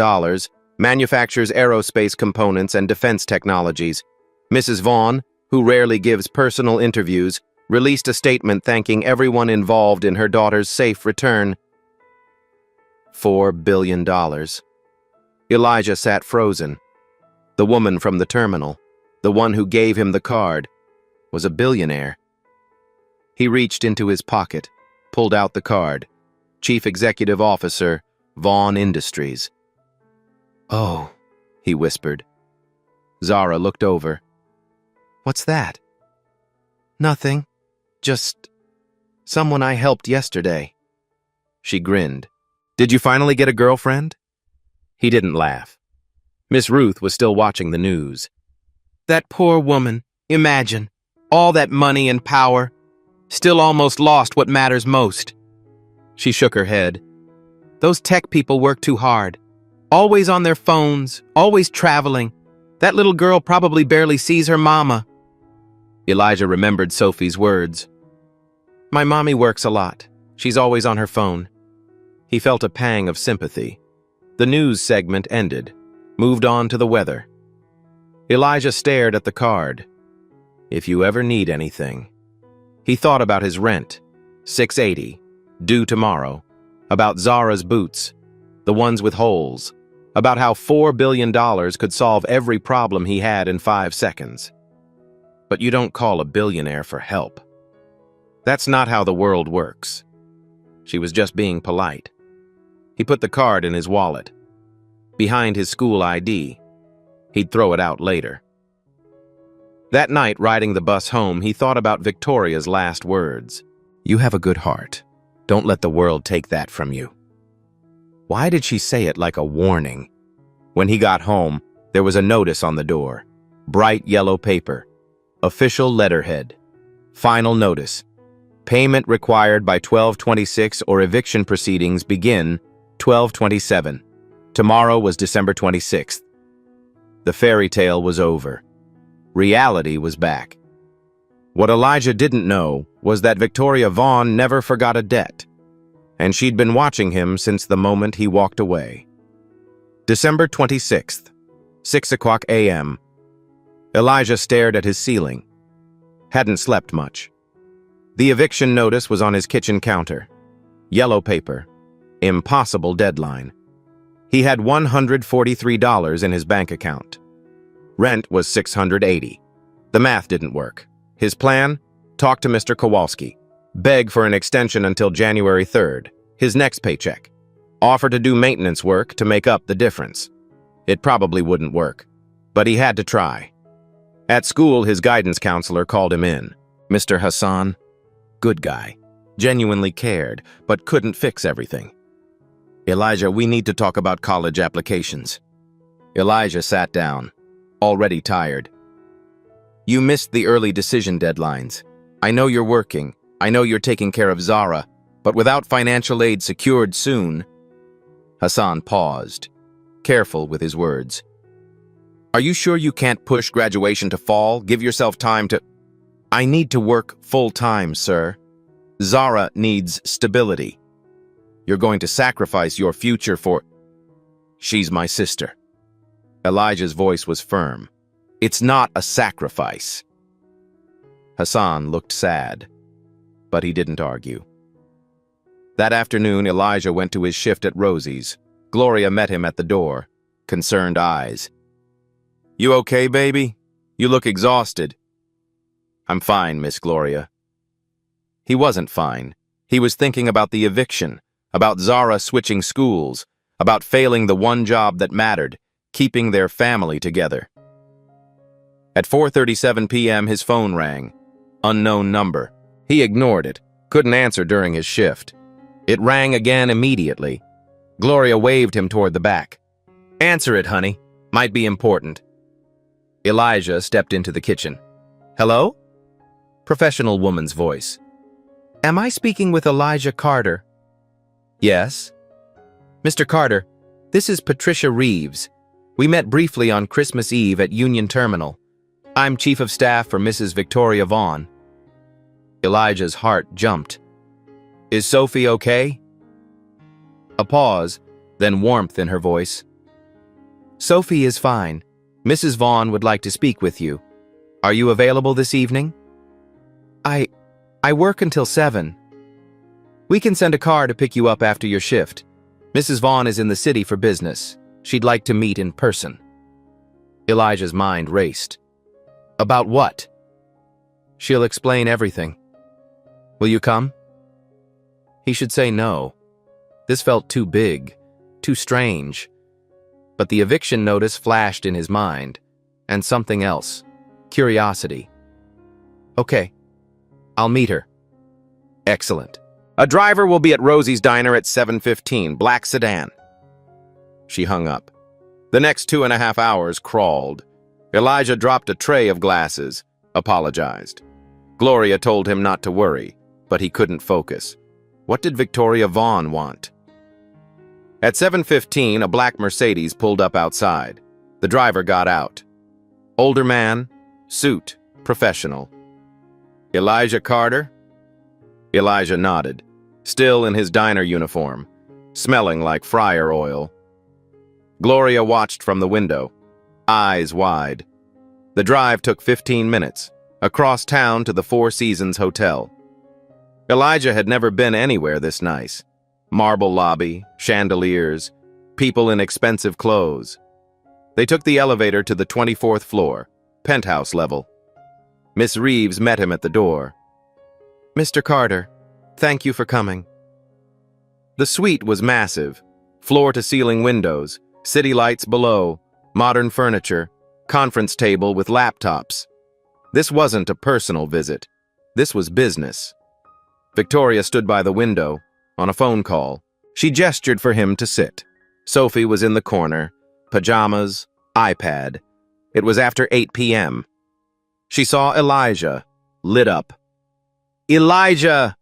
manufactures aerospace components and defense technologies. Mrs. Vaughn, who rarely gives personal interviews, released a statement thanking everyone involved in her daughter's safe return. $4 billion. Elijah sat frozen. The woman from the terminal, the one who gave him the card, was a billionaire. He reached into his pocket, pulled out the card. Chief Executive Officer, Vaughn Industries. "Oh," he whispered. Zara looked over. "What's that?" "Nothing. Just someone I helped yesterday." She grinned. "Did you finally get a girlfriend?" He didn't laugh. Miss Ruth was still watching the news. "That poor woman. Imagine. All that money and power. Still almost lost what matters most." She shook her head. "Those tech people work too hard. Always on their phones, always traveling. That little girl probably barely sees her mama." Elijah remembered Sophie's words. "My mommy works a lot. She's always on her phone." He felt a pang of sympathy. The news segment ended, moved on to the weather. Elijah stared at the card. "If you ever need anything." He thought about his rent, $680. Due tomorrow, about Zara's boots, the ones with holes, about how $4 billion could solve every problem he had in 5 seconds. But you don't call a billionaire for help. That's not how the world works. She was just being polite. He put the card in his wallet, behind his school ID. He'd throw it out later. That night, riding the bus home, he thought about Victoria's last words. "You have a good heart. Don't let the world take that from you." Why did she say it like a warning? When he got home, there was a notice on the door. Bright yellow paper. Official letterhead. Final notice. Payment required by 12/26 or eviction proceedings begin 12/27. Tomorrow was December 26th. The fairy tale was over. Reality was back. What Elijah didn't know was that Victoria Vaughn never forgot a debt, and she'd been watching him since the moment he walked away. December 26th, 6 o'clock a.m. Elijah stared at his ceiling. Hadn't slept much. The eviction notice was on his kitchen counter. Yellow paper. Impossible deadline. He had $143 in his bank account. Rent was $680. The math didn't work. His plan? Talk to Mr. Kowalski. Beg for an extension until January 3rd, his next paycheck. Offer to do maintenance work to make up the difference. It probably wouldn't work, but he had to try. At school, his guidance counselor called him in. Mr. Hassan, good guy, genuinely cared, but couldn't fix everything. Elijah, we need to talk about college applications. Elijah sat down, already tired. You missed the early decision deadlines. I know you're working. I know you're taking care of Zara, but without financial aid secured soon. Hassan paused, careful with his words. Are you sure you can't push graduation to fall? Give yourself time to... I need to work full-time, sir. Zara needs stability. You're going to sacrifice your future for... She's my sister. Elijah's voice was firm. It's not a sacrifice. Hassan looked sad, but he didn't argue. That afternoon, Elijah went to his shift at Rosie's. Gloria met him at the door, concerned eyes. You okay, baby? You look exhausted. I'm fine, Miss Gloria. He wasn't fine. He was thinking about the eviction, about Zara switching schools, about failing the one job that mattered, keeping their family together. At 4:37 p.m., his phone rang. Unknown number. He ignored it, couldn't answer during his shift. It rang again immediately. Gloria waved him toward the back. Answer it, honey. Might be important. Elijah stepped into the kitchen. Hello? Professional woman's voice. Am I speaking with Elijah Carter? Yes. Mr. Carter, this is Patricia Reeves. We met briefly on Christmas Eve at Union Terminal. I'm Chief of Staff for Mrs. Victoria Vaughn. Elijah's heart jumped. Is Sophie okay? A pause, then warmth in her voice. Sophie is fine. Mrs. Vaughn would like to speak with you. Are you available this evening? I work until 7. We can send a car to pick you up after your shift. Mrs. Vaughn is in the city for business. She'd like to meet in person. Elijah's mind raced. About what? She'll explain everything. Will you come? He should say no. This felt too big, too strange. But the eviction notice flashed in his mind, and something else, curiosity. Okay, I'll meet her. Excellent. A driver will be at Rosie's Diner at 7:15, black sedan. She hung up. The next 2.5 hours crawled. Elijah dropped a tray of glasses, apologized. Gloria told him not to worry, but he couldn't focus. What did Victoria Vaughn want? At 7:15, a black Mercedes pulled up outside. The driver got out. Older man, suit, professional. Elijah Carter? Elijah nodded, still in his diner uniform, smelling like fryer oil. Gloria watched from the window, eyes wide. The drive took 15 minutes, across town to the Four Seasons Hotel. Elijah had never been anywhere this nice. Marble lobby, chandeliers, people in expensive clothes. They took the elevator to the 24th floor, penthouse level. Miss Reeves met him at the door. Mr. Carter, thank you for coming. The suite was massive, floor-to-ceiling windows, city lights below, modern furniture, conference table with laptops. This wasn't a personal visit. This was business. Victoria stood by the window, on a phone call. She gestured for him to sit. Sophie was in the corner, pajamas, iPad. It was after 8 p.m. She saw Elijah, lit up. Elijah!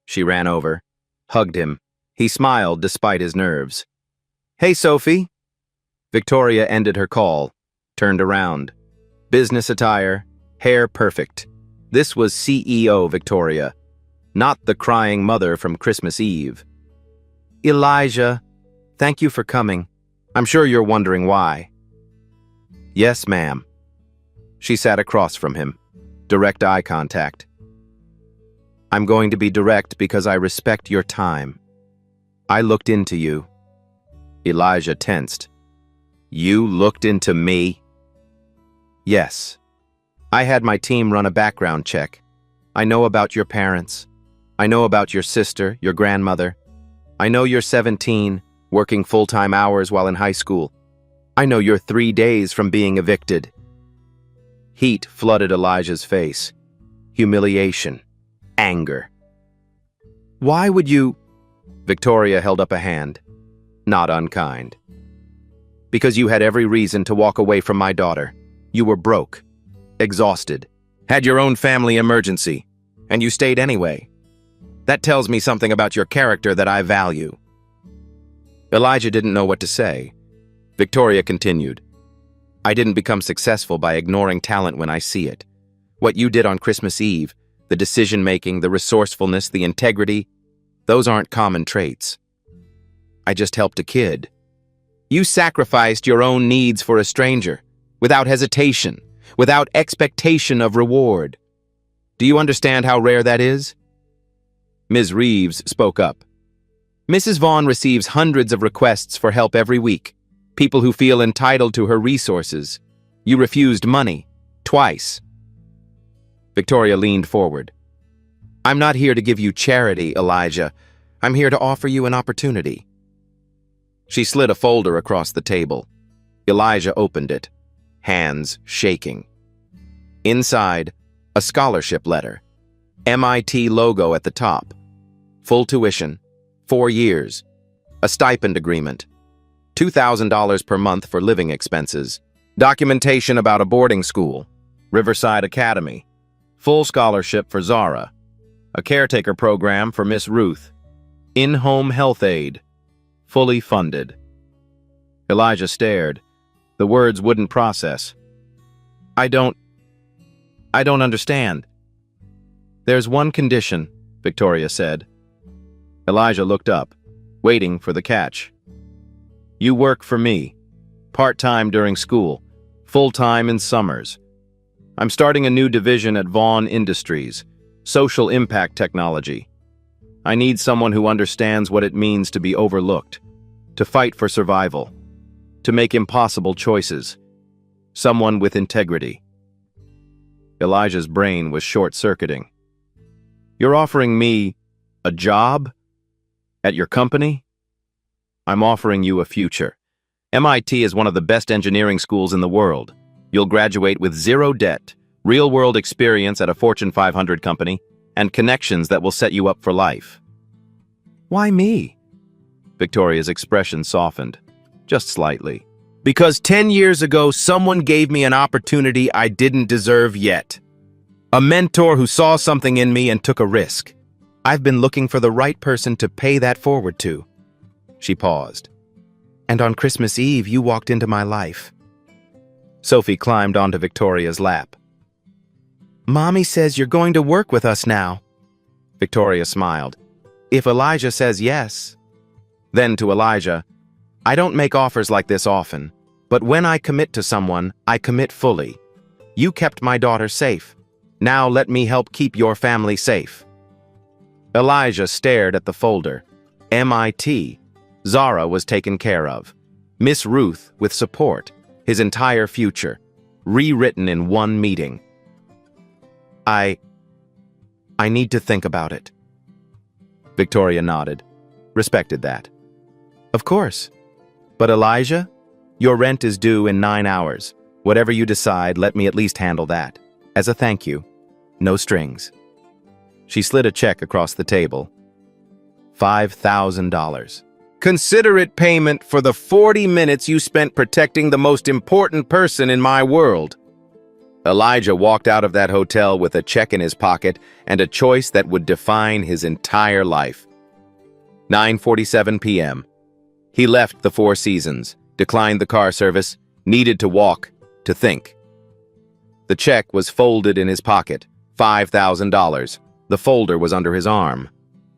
She ran over, hugged him. He smiled despite his nerves. Hey, Sophie. Victoria ended her call, turned around. Business attire, hair perfect. This was CEO Victoria, not the crying mother from Christmas Eve. Elijah, thank you for coming. I'm sure you're wondering why. Yes, ma'am. She sat across from him, direct eye contact. I'm going to be direct because I respect your time. I looked into you. Elijah tensed. You looked into me? Yes. I had my team run a background check. I know about your parents. I know about your sister, your grandmother. I know you're 17, working full-time hours while in high school. I know you're 3 days from being evicted. Heat flooded Elijah's face. Humiliation. Anger. Why would you... Victoria held up a hand. Not unkind. Because you had every reason to walk away from my daughter. You were broke, exhausted, had your own family emergency, and you stayed anyway. That tells me something about your character that I value. Elijah didn't know what to say. Victoria continued. I didn't become successful by ignoring talent when I see it. What you did on Christmas Eve, the decision-making, the resourcefulness, the integrity, those aren't common traits. I just helped a kid. You sacrificed your own needs for a stranger, without hesitation, without expectation of reward. Do you understand how rare that is? Ms. Reeves spoke up. Mrs. Vaughn receives hundreds of requests for help every week, people who feel entitled to her resources. You refused money, twice. Victoria leaned forward. I'm not here to give you charity, Elijah. I'm here to offer you an opportunity. She slid a folder across the table. Elijah opened it, hands shaking. Inside, a scholarship letter. MIT logo at the top. Full tuition, 4 years. A stipend agreement. $2,000 per month for living expenses. Documentation about a boarding school. Riverside Academy. Full scholarship for Zara. A caretaker program for Miss Ruth. In-home health aid. Fully funded. Elijah stared. The words wouldn't process. I don't understand. There's one condition, Victoria said. Elijah looked up, waiting for the catch. You work for me. Part-time during school. Full-time in summers. I'm starting a new division at Vaughn Industries. Social impact technology. I need someone who understands what it means to be overlooked, to fight for survival, to make impossible choices. Someone with integrity. Elijah's brain was short-circuiting. You're offering me a job? At your company? I'm offering you a future. MIT is one of the best engineering schools in the world. You'll graduate with zero debt, real-world experience at a Fortune 500 company, and connections that will set you up for life. Why me? Victoria's expression softened, just slightly. Because 10 years ago, someone gave me an opportunity I didn't deserve yet. A mentor who saw something in me and took a risk. I've been looking for the right person to pay that forward to. She paused. And on Christmas Eve, you walked into my life. Sophie climbed onto Victoria's lap. Mommy says you're going to work with us now. Victoria smiled. If Elijah says yes. Then to Elijah, I don't make offers like this often, but when I commit to someone, I commit fully. You kept my daughter safe. Now let me help keep your family safe. Elijah stared at the folder. MIT. Zara was taken care of. Miss Ruth with support. His entire future. Rewritten in one meeting. I need to think about it. Victoria nodded. Respected that. Of course. But Elijah, your rent is due in 9 hours. Whatever you decide, let me at least handle that. As a thank you. No strings. She slid a check across the table. $5,000. Considerate payment for the 40 minutes you spent protecting the most important person in my world. Elijah walked out of that hotel with a check in his pocket and a choice that would define his entire life. 9:47 p.m. He left the Four Seasons, declined the car service, needed to walk, to think. The check was folded in his pocket, $5,000. The folder was under his arm.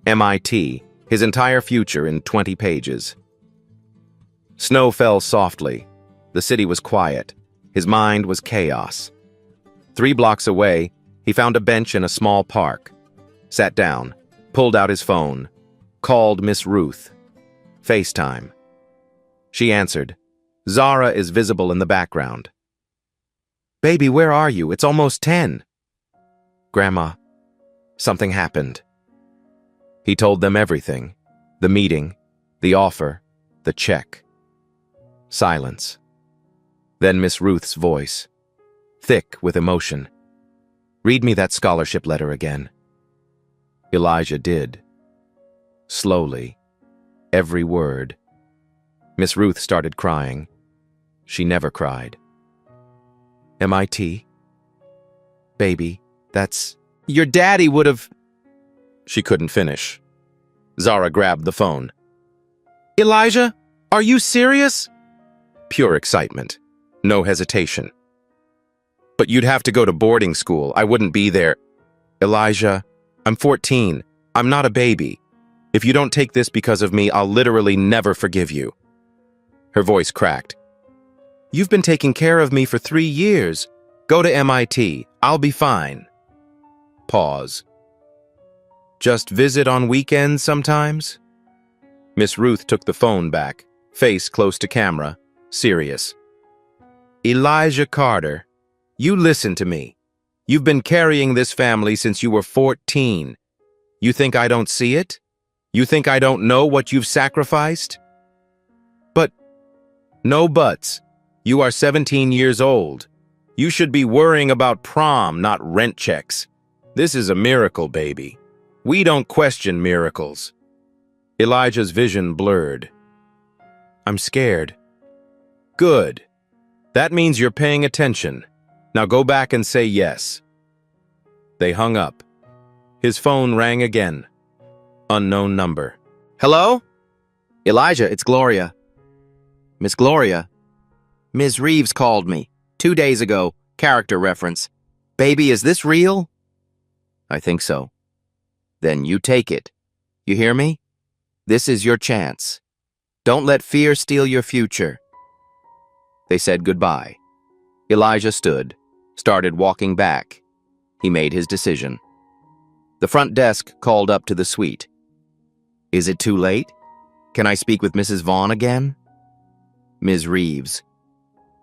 MIT, his entire future in 20 pages. Snow fell softly. The city was quiet. His mind was chaos. 3 blocks away, he found a bench in a small park. Sat down, pulled out his phone, called Miss Ruth. FaceTime. She answered. Zara is visible in the background. Baby, where are you? It's almost 10. Grandma, something happened. He told them everything. The meeting, the offer, the check. Silence. Then Miss Ruth's voice, thick with emotion. Read me that scholarship letter again. Elijah did. Slowly. Every word. Miss Ruth started crying. She never cried. MIT? Baby, that's... Your daddy would have... She couldn't finish. Zara grabbed the phone. Elijah, are you serious? Pure excitement. No hesitation. But you'd have to go to boarding school. I wouldn't be there. Elijah, I'm 14. I'm not a baby. If you don't take this because of me, I'll literally never forgive you. Her voice cracked. You've been taking care of me for 3 years. Go to MIT. I'll be fine. Pause. Just visit on weekends sometimes? Miss Ruth took the phone back, face close to camera, serious. Elijah Carter, you listen to me. You've been carrying this family since you were 14. You think I don't see it? You think I don't know what you've sacrificed? But, no buts. You are 17 years old. You should be worrying about prom, not rent checks. This is a miracle, baby. We don't question miracles. Elijah's vision blurred. I'm scared. Good. That means you're paying attention. Now go back and say yes. They hung up. His phone rang again. Unknown number. Hello? Elijah, it's Gloria. Miss Gloria. Ms. Reeves called me 2 days ago. Character reference. Baby, is this real? I think so. Then you take it. You hear me? This is your chance. Don't let fear steal your future. They said goodbye. Elijah stood, started walking back. He made his decision. The front desk called up to the suite. Is it too late? Can I speak with Mrs. Vaughn again? Ms. Reeves.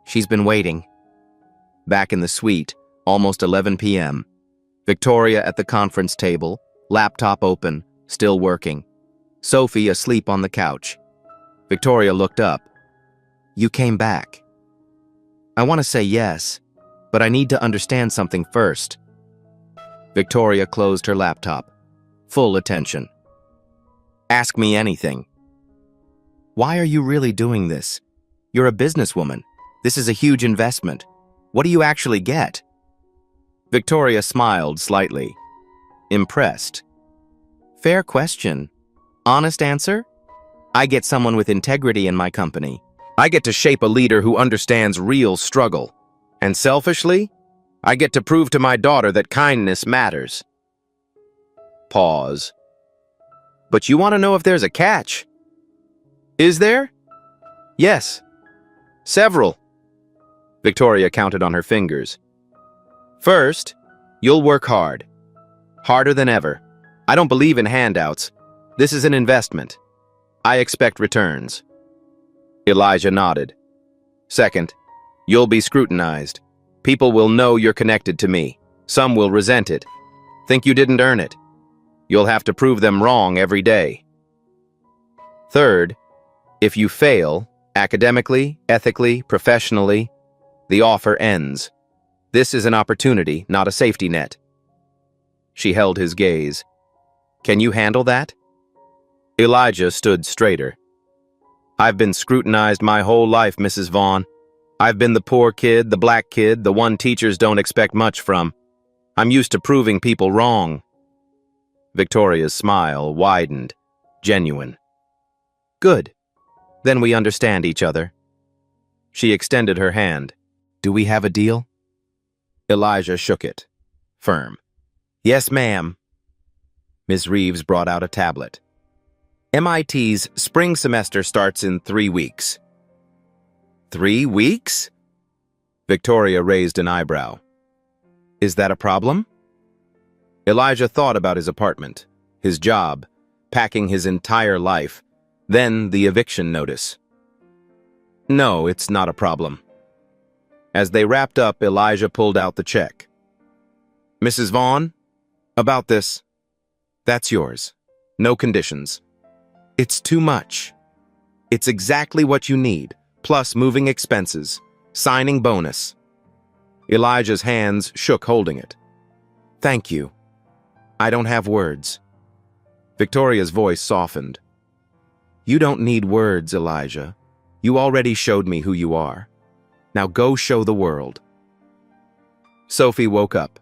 She's been waiting. Back in the suite, almost 11 p.m. Victoria at the conference table, laptop open, still working. Sophie asleep on the couch. Victoria looked up. You came back. I want to say yes, but I need to understand something first. Victoria closed her laptop. Full attention. Ask me anything. Why are you really doing this? You're a businesswoman. This is a huge investment. What do you actually get? Victoria smiled slightly. Impressed. Fair question. Honest answer? I get someone with integrity in my company. I get to shape a leader who understands real struggle. And selfishly, I get to prove to my daughter that kindness matters. Pause. But you want to know if there's a catch? Is there? Yes. Several. Victoria counted on her fingers. First, you'll work hard. Harder than ever. I don't believe in handouts. This is an investment. I expect returns. Elijah nodded. Second, you'll be scrutinized. People will know you're connected to me. Some will resent it. Think you didn't earn it. You'll have to prove them wrong every day. Third, if you fail, academically, ethically, professionally, the offer ends. This is an opportunity, not a safety net. She held his gaze. Can you handle that? Elijah stood straighter. I've been scrutinized my whole life, Mrs. Vaughn. I've been the poor kid, the black kid, the one teachers don't expect much from. I'm used to proving people wrong. Victoria's smile widened, genuine. Good. Then we understand each other. She extended her hand. Do we have a deal? Elijah shook it, firm. Yes, ma'am. Ms. Reeves brought out a tablet. MIT's spring semester starts in 3 weeks. 3 weeks? Victoria raised an eyebrow. Is that a problem? Elijah thought about his apartment, his job, packing his entire life, then the eviction notice. No, it's not a problem. As they wrapped up, Elijah pulled out the check. Mrs. Vaughn, about this. That's yours. No conditions. It's too much. It's exactly what you need, plus moving expenses, signing bonus. Elijah's hands shook holding it. Thank you. I don't have words. Victoria's voice softened. You don't need words, Elijah. You already showed me who you are. Now go show the world. Sophie woke up,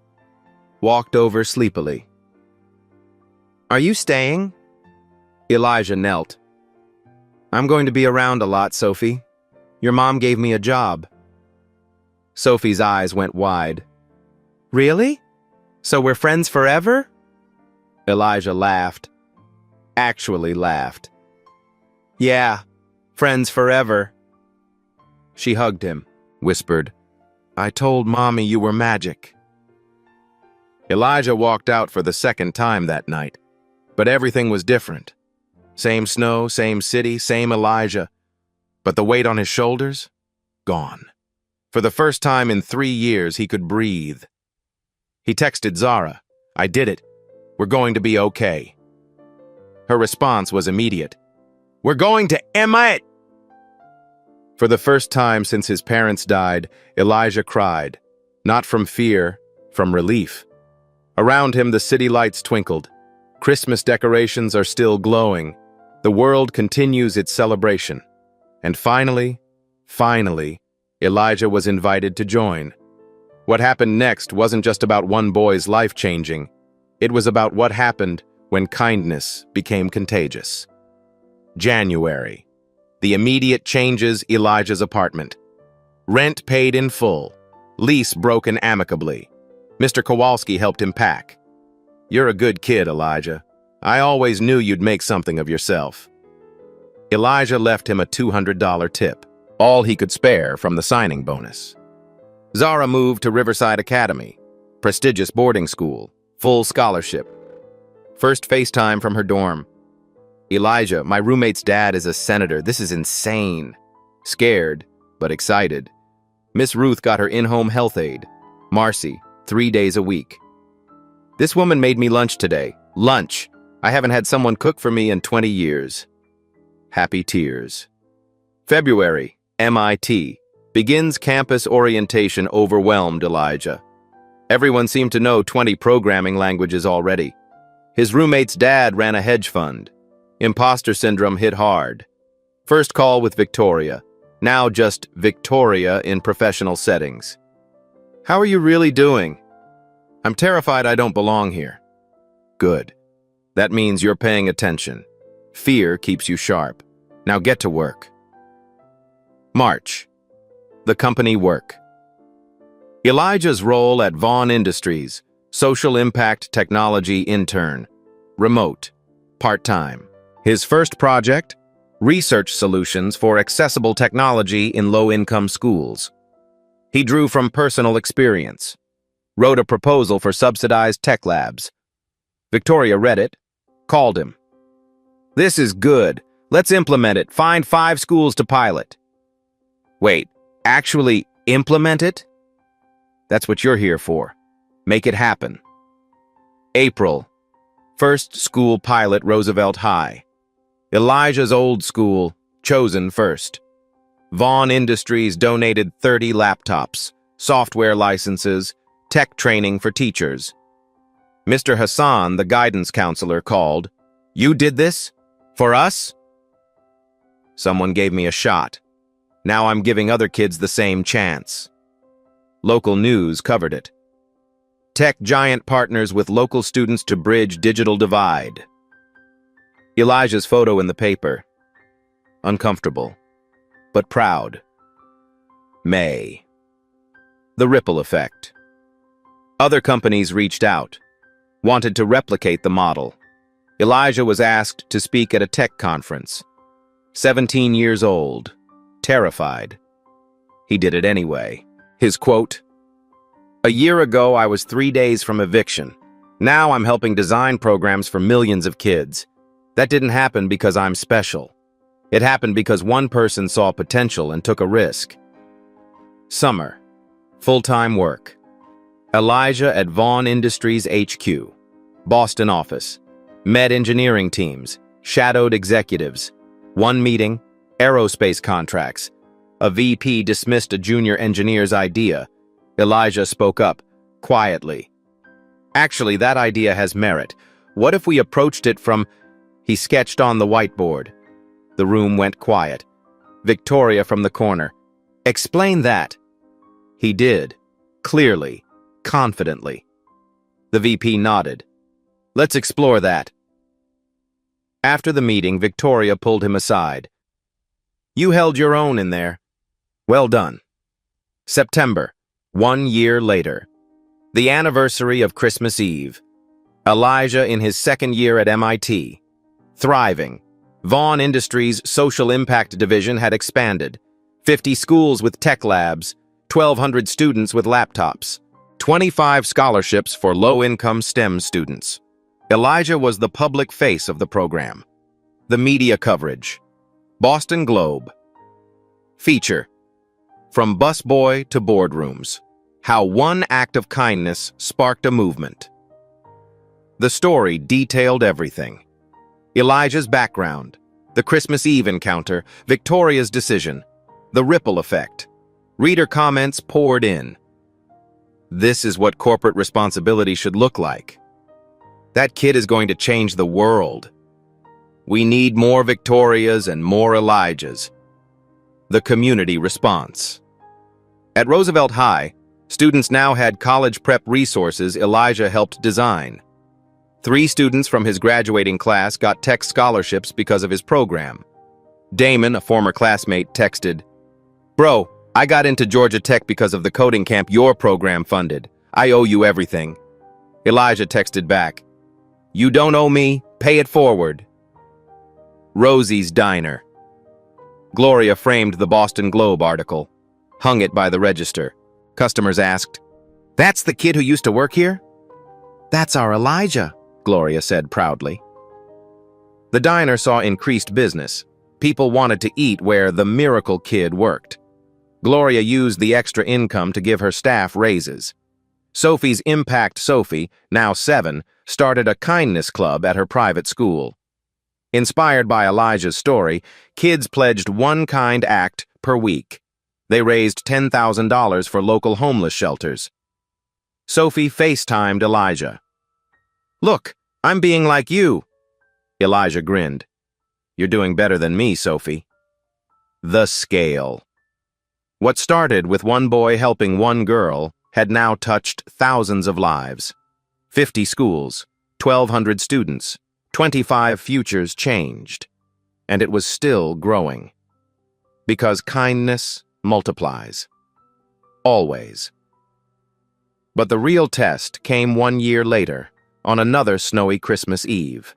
walked over sleepily. Are you staying? Elijah knelt. I'm going to be around a lot, Sophie. Your mom gave me a job. Sophie's eyes went wide. Really? So we're friends forever? Elijah laughed. Actually laughed. Yeah, friends forever. She hugged him, whispered, I told Mommy you were magic. Elijah walked out for the second time that night, but everything was different. Same snow, same city, same Elijah, but the weight on his shoulders, gone. For the first time in 3 years, he could breathe. He texted Zara, I did it. We're going to be okay. Her response was immediate. We're going to Emma. For the first time since his parents died, Elijah cried, not from fear, from relief. Around him, the city lights twinkled. Christmas decorations are still glowing. The world continues its celebration. And finally, Elijah was invited to join. What happened next wasn't just about one boy's life changing. It was about what happened when kindness became contagious. January. The immediate changes: Elijah's apartment. Rent paid in full. Lease broken amicably. Mr. Kowalski helped him pack. You're a good kid, Elijah. I always knew you'd make something of yourself. Elijah left him a $200 tip, all he could spare from the signing bonus. Zara moved to Riverside Academy, prestigious boarding school, full scholarship. First FaceTime from her dorm. Elijah, my roommate's dad is a senator. This is insane. Scared, but excited. Miss Ruth got her in-home health aide, Marcy, 3 days a week. This woman made me lunch today. Lunch. I haven't had someone cook for me in 20 years. Happy tears. February, MIT. Begins campus orientation overwhelmed Elijah. Everyone seemed to know 20 programming languages already. His roommate's dad ran a hedge fund. Imposter syndrome hit hard. First call with Victoria. Now just Victoria in professional settings. How are you really doing? I'm terrified I don't belong here. Good. That means you're paying attention. Fear keeps you sharp. Now get to work. March. The company work. Elijah's role at Vaughn Industries, social impact technology intern. Remote. Part-time. His first project, research solutions for accessible technology in low-income schools. He drew from personal experience. Wrote a proposal for subsidized tech labs. Victoria read it, called him. This is good. Let's implement it. Find 5 schools to pilot. Wait, actually implement it? That's what you're here for. Make it happen. April. First school pilot, Roosevelt High. Elijah's old school, chosen first. Vaughn Industries donated 30 laptops, software licenses, tech training for teachers. Mr. Hassan, the guidance counselor, called. You did this? For us? Someone gave me a shot. Now I'm giving other kids the same chance. Local news covered it. Tech giant partners with local students to bridge digital divide. Elijah's photo in the paper. Uncomfortable, but proud. May. The ripple effect. Other companies reached out, wanted to replicate the model. Elijah was asked to speak at a tech conference. 17 years old, terrified. He did it anyway. His quote, "A year ago, I was 3 days from eviction. Now I'm helping design programs for millions of kids. That didn't happen because I'm special. It happened because one person saw potential and took a risk. Summer. Full-time work. Elijah at Vaughn Industries HQ. Boston office. Met engineering teams. Shadowed executives. One meeting. Aerospace contracts. A VP dismissed a junior engineer's idea. Elijah spoke up, quietly. Actually, that idea has merit. What if we approached it from... He sketched on the whiteboard. The room went quiet. Victoria from the corner. Explain that. He did. Clearly. Confidently. The VP nodded. Let's explore that. After the meeting, Victoria pulled him aside. You held your own in there. Well done. September. 1 year later. The anniversary of Christmas Eve. Elijah in his second year at MIT. Thriving. Vaughn Industries' social impact division had expanded. 50 schools with tech labs, 1,200 students with laptops, 25 scholarships for low-income STEM students. Elijah was the public face of the program. The media coverage. Boston Globe. Feature. From busboy to boardrooms. How one act of kindness sparked a movement. The story detailed everything. Elijah's background, the Christmas Eve encounter, Victoria's decision, the ripple effect. Reader comments poured in. This is what corporate responsibility should look like. That kid is going to change the world. We need more Victorias and more Elijahs. The community response. At Roosevelt High, students now had college prep resources Elijah helped design. 3 students from his graduating class got tech scholarships because of his program. Damon, a former classmate, texted, "Bro, I got into Georgia Tech because of the coding camp your program funded. I owe you everything." Elijah texted back, "You don't owe me, pay it forward." Rosie's Diner. Gloria framed the Boston Globe article, hung it by the register. Customers asked, "That's the kid who used to work here?" "That's our Elijah," Gloria said proudly. The diner saw increased business. People wanted to eat where the miracle kid worked. Gloria used the extra income to give her staff raises. Sophie's Impact Sophie, now 7, started a kindness club at her private school. Inspired by Elijah's story, kids pledged one kind act per week. They raised $10,000 for local homeless shelters. Sophie FaceTimed Elijah. "Look, I'm being like you." Elijah grinned. "You're doing better than me, Sophie." The scale. What started with one boy helping one girl had now touched thousands of lives. 50 schools, 1,200 students, 25 futures changed. And it was still growing. Because kindness multiplies. Always. But the real test came 1 year later, on another snowy Christmas Eve.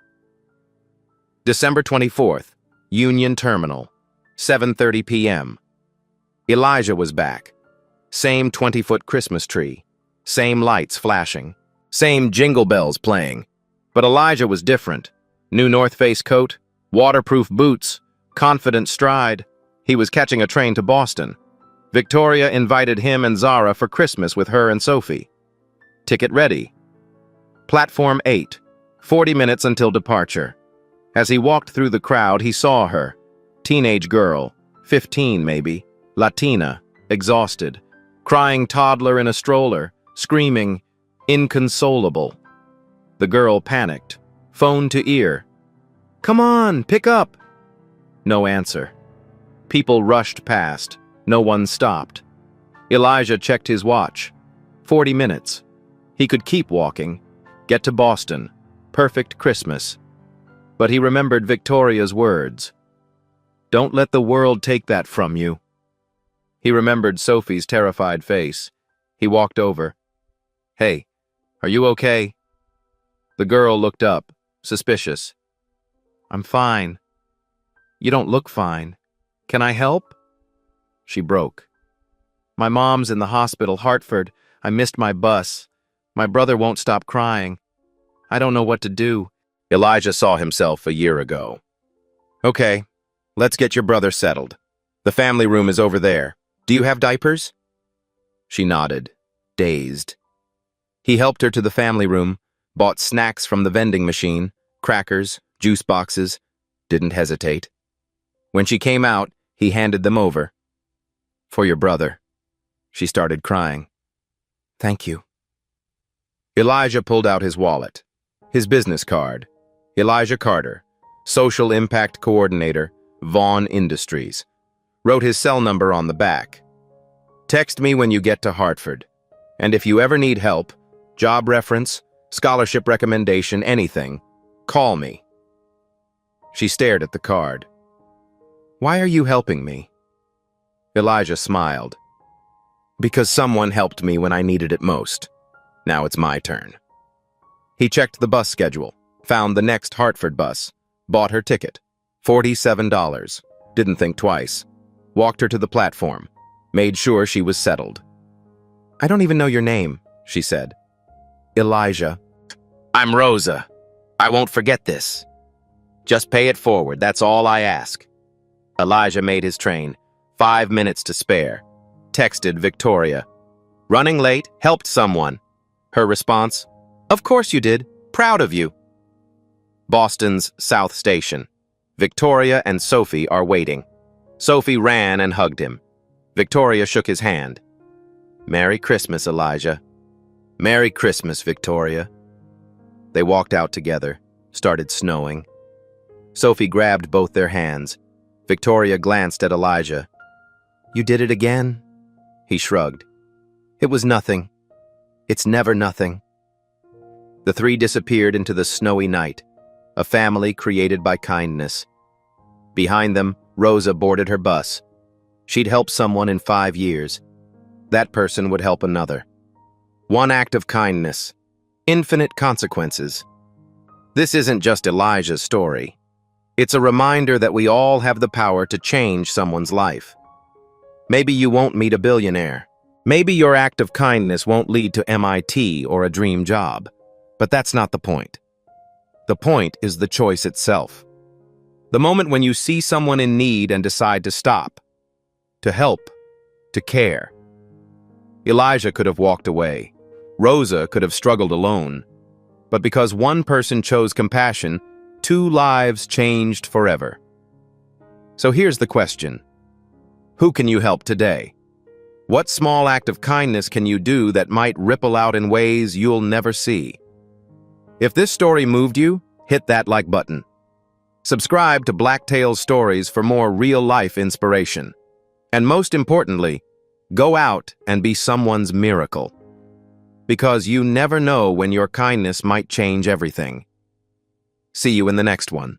December 24th, Union Terminal, 7:30 p.m. Elijah was back. Same 20-foot Christmas tree, same lights flashing, same jingle bells playing. But Elijah was different. New North Face coat, waterproof boots, confident stride. He was catching a train to Boston. Victoria invited him and Zara for Christmas with her and Sophie. Ticket ready. Platform 8, 40 minutes until departure. As he walked through the crowd, he saw her. Teenage girl, 15 maybe, Latina, exhausted, crying toddler in a stroller, screaming, inconsolable. The girl panicked, phone to ear. "Come on, pick up!" No answer. People rushed past. No one stopped. Elijah checked his watch. 40 minutes. He could keep walking. Get to Boston. Perfect Christmas. But he remembered Victoria's words. "Don't let the world take that from you." He remembered Sophie's terrified face. He walked over. "Hey, are you okay?" The girl looked up, suspicious. "I'm fine." "You don't look fine. Can I help?" She broke. "My mom's in the hospital, Hartford. I missed my bus. My brother won't stop crying. I don't know what to do." Elijah saw himself a year ago. "Okay, Let's get your brother settled. The family room is over there. Do you have diapers? She nodded, dazed. He helped her to the family room, bought snacks from the vending machine, crackers, juice boxes, didn't hesitate. When she came out, he handed them over. For your brother. She started crying. Thank you. Elijah pulled out his wallet, his business card. Elijah Carter, Social Impact Coordinator, Vaughn Industries. Wrote his cell number on the back. Text me when you get to Hartford. And if you ever need help, job reference, scholarship recommendation, anything, call me. She stared at the card. Why are you helping me? Elijah smiled. Because someone helped me when I needed it most. Now it's my turn. He checked the bus schedule, found the next Hartford bus, bought her ticket, $47, didn't think twice, walked her to the platform, made sure she was settled. I don't even know your name, she said. Elijah. I'm Rosa. I won't forget this. Just pay it forward, that's all I ask. Elijah made his train, 5 minutes to spare. Texted Victoria. Running late, helped someone. Her response, of course you did, proud of you. Boston's South Station. Victoria and Sophie are waiting. Sophie ran and hugged him. Victoria shook his hand. Merry Christmas, Elijah. Merry Christmas, Victoria. They walked out together, started snowing. Sophie grabbed both their hands. Victoria glanced at Elijah. You did it again? He shrugged. It was nothing. It's never nothing. The three disappeared into the snowy night, a family created by kindness. Behind them, Rosa boarded her bus. She'd helped someone in 5 years. That person would help another. One act of kindness, infinite consequences. This isn't just Elijah's story. It's a reminder that we all have the power to change someone's life. Maybe you won't meet a billionaire. Maybe your act of kindness won't lead to MIT or a dream job. But that's not the point. The point is the choice itself. The moment when you see someone in need and decide to stop, to help, to care. Elijah could have walked away. Rosa could have struggled alone. But because one person chose compassion, 2 lives changed forever. So here's the question. Who can you help today? What small act of kindness can you do that might ripple out in ways you'll never see? If this story moved you, hit that like button. Subscribe to Black Tales Stories for more real-life inspiration. And most importantly, go out and be someone's miracle. Because you never know when your kindness might change everything. See you in the next one.